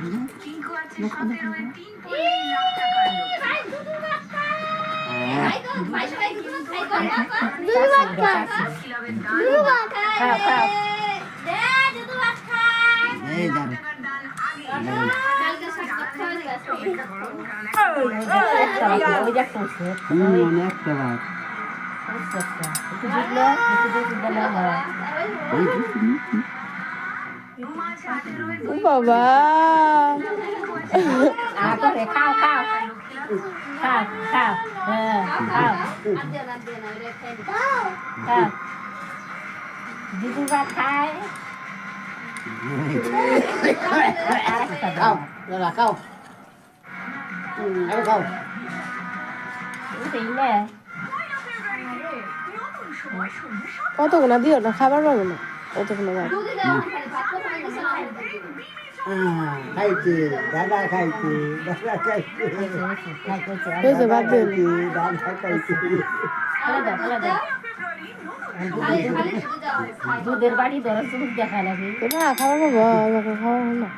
টিঙ্কু আছে 17 এ 3 পড়লেই লাখ টাকার লোক। ক্লাবের দান এই দাঁড়া দান আগে অপেক্ষা করুন কারণ মনে একটা বার ও বাবা খাও খাও খাও খাও হ্যাঁ খাও খাও দিদু ভাত খায় খাও দাদা খাও আরে খাও বুঝলে কতগুলো দিও না খাবার পাবো না কতগুলো ভাত খাইছে দাদা খাইছে দাদা খাইছে হয়েছে ভাত দিও না। দাদা খাইছে দুধের বাড়ি ধরো চুপ দেখা লাগে না খাবার পাবো খাবার হয় না